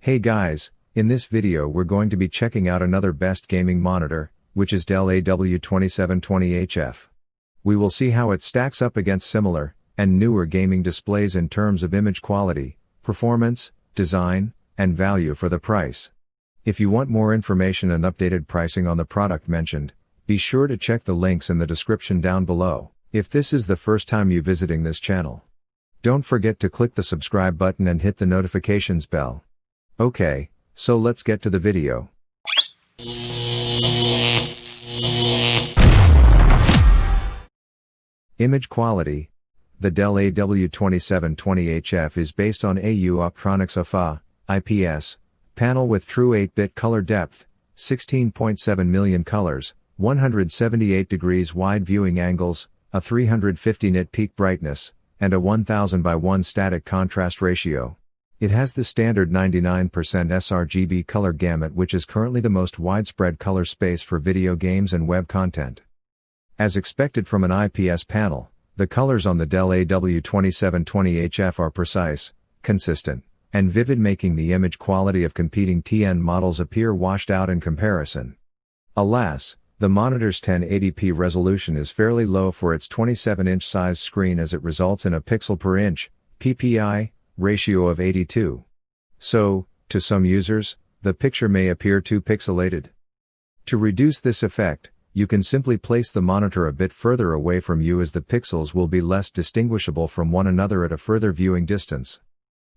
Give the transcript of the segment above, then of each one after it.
Hey guys, in this video we're going to be checking out another best gaming monitor, which is Dell AW2720HF. We will see how it stacks up against similar, and newer gaming displays in terms of image quality, performance, design, and value for the price. If you want more information and updated pricing on the product mentioned, be sure to check the links in the description down below. If this is the first time you visiting this channel, don't forget to click the subscribe button and hit the notifications bell. Okay, so let's get to the video. Image quality. The Dell AW2720HF is based on AU Optronics AFA IPS panel with true 8-bit color depth, 16.7 million colors, 178 degrees wide viewing angles, a 350 nit peak brightness, and a 1000 by 1 static contrast ratio. It has the standard 99% sRGB color gamut, which is currently the most widespread color space for video games and web content. As expected from an IPS panel, the colors on the Dell AW2720HF are precise, consistent, and vivid, making the image quality of competing TN models appear washed out in comparison. Alas, the monitor's 1080p resolution is fairly low for its 27-inch size screen, as it results in a pixel per inch (ppi) ratio of 82. So, to some users, the picture may appear too pixelated. To reduce this effect, you can simply place the monitor a bit further away from you, as the pixels will be less distinguishable from one another at a further viewing distance.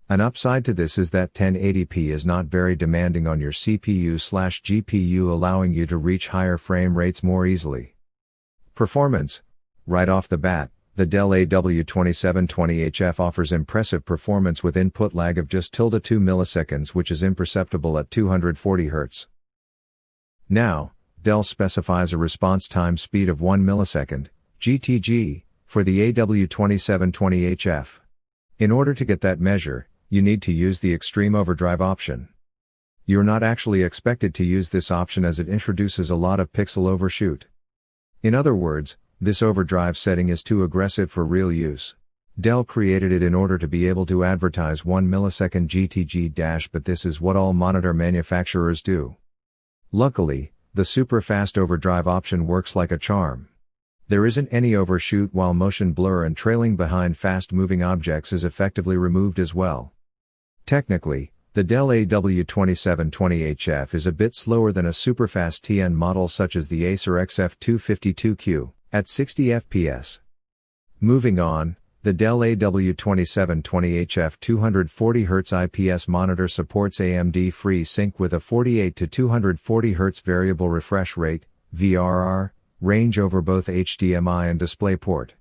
An upside to this is that 1080p is not very demanding on your CPU/GPU, allowing you to reach higher frame rates more easily. Performance. Right off the bat, the Dell AW2720HF offers impressive performance with input lag of just 2 milliseconds, which is imperceptible at 240 Hz. Now, Dell specifies a response time speed of 1 millisecond, GTG, for the AW2720HF. In order to get that measure, you need to use the Extreme Overdrive option. You're not actually expected to use this option, as it introduces a lot of pixel overshoot. In other words, this overdrive setting is too aggressive for real use. Dell created it in order to be able to advertise 1 millisecond GTG-, but this is what all monitor manufacturers do. Luckily, the super fast overdrive option works like a charm. There isn't any overshoot, while motion blur and trailing behind fast moving objects is effectively removed as well. Technically, the Dell AW2720HF is a bit slower than a superfast TN model such as the Acer XF252Q, at 60 FPS. Moving on, the Dell AW2720HF 240Hz IPS monitor supports AMD FreeSync with a 48 to 240 Hz variable refresh rate, VRR, range over both HDMI and DisplayPort.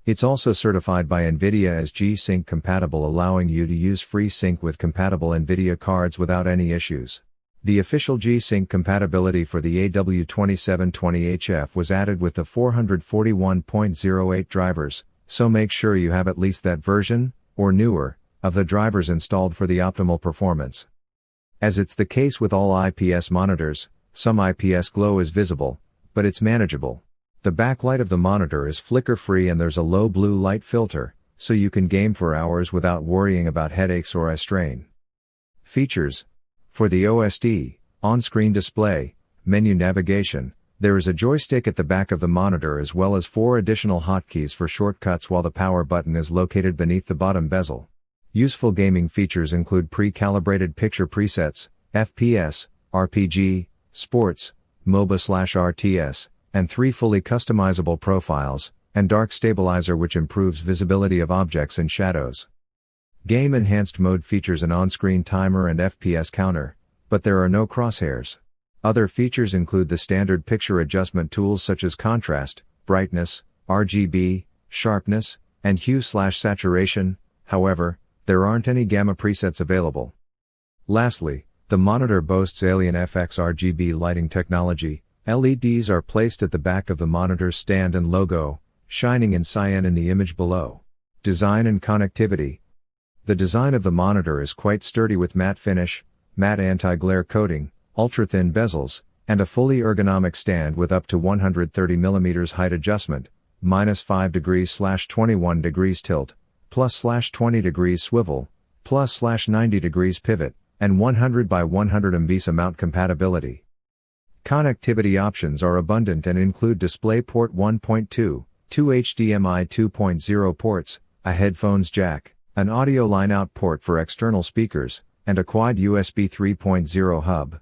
It's also certified by NVIDIA as G-Sync compatible, allowing you to use FreeSync with compatible NVIDIA cards without any issues. The official G-Sync compatibility for the AW2720HF was added with the 441.08 drivers, so make sure you have at least that version, or newer, of the drivers installed for the optimal performance. As it's the case with all IPS monitors, some IPS glow is visible, but it's manageable. The backlight of the monitor is flicker-free and there's a low blue light filter, so you can game for hours without worrying about headaches or eye strain. Features. For the OSD, on-screen display, menu navigation, there is a joystick at the back of the monitor as well as 4 additional hotkeys for shortcuts, while the power button is located beneath the bottom bezel. Useful gaming features include pre-calibrated picture presets, FPS, RPG, Sports, MOBA/RTS, and 3 fully customizable profiles, and dark stabilizer, which improves visibility of objects in shadows. Game enhanced mode features an on-screen timer and FPS counter, but there are no crosshairs. Other features include the standard picture adjustment tools such as contrast, brightness, RGB, sharpness, and hue/saturation. However, there aren't any gamma presets available. Lastly, the monitor boasts Alien FX RGB lighting technology. LEDs are placed at the back of the monitor's stand and logo, shining in cyan in the image below. Design and connectivity. The design of the monitor is quite sturdy with matte finish, matte anti-glare coating, ultra-thin bezels, and a fully ergonomic stand with up to 130 mm height adjustment, -5 degrees/21 degrees tilt, +/20 degrees swivel, +/90 degrees pivot, and 100 by 100 VESA mount compatibility. Connectivity options are abundant and include DisplayPort 1.2, 2 HDMI 2.0 ports, a headphones jack, an audio line-out port for external speakers, and a quad USB 3.0 hub.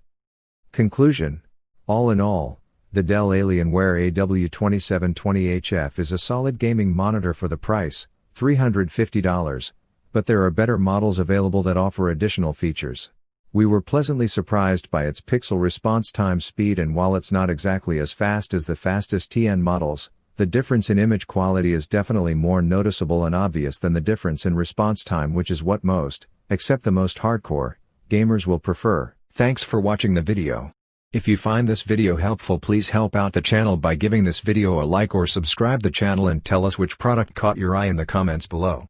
Conclusion: all in all, the Dell Alienware AW2720HF is a solid gaming monitor for the price, $350, but there are better models available that offer additional features. We were pleasantly surprised by its pixel response time speed, and while it's not exactly as fast as the fastest TN models, the difference in image quality is definitely more noticeable and obvious than the difference in response time, which is what most, except the most hardcore, gamers will prefer. Thanks for watching the video. If you find this video helpful, please help out the channel by giving this video a like or subscribe the channel and tell us which product caught your eye in the comments below.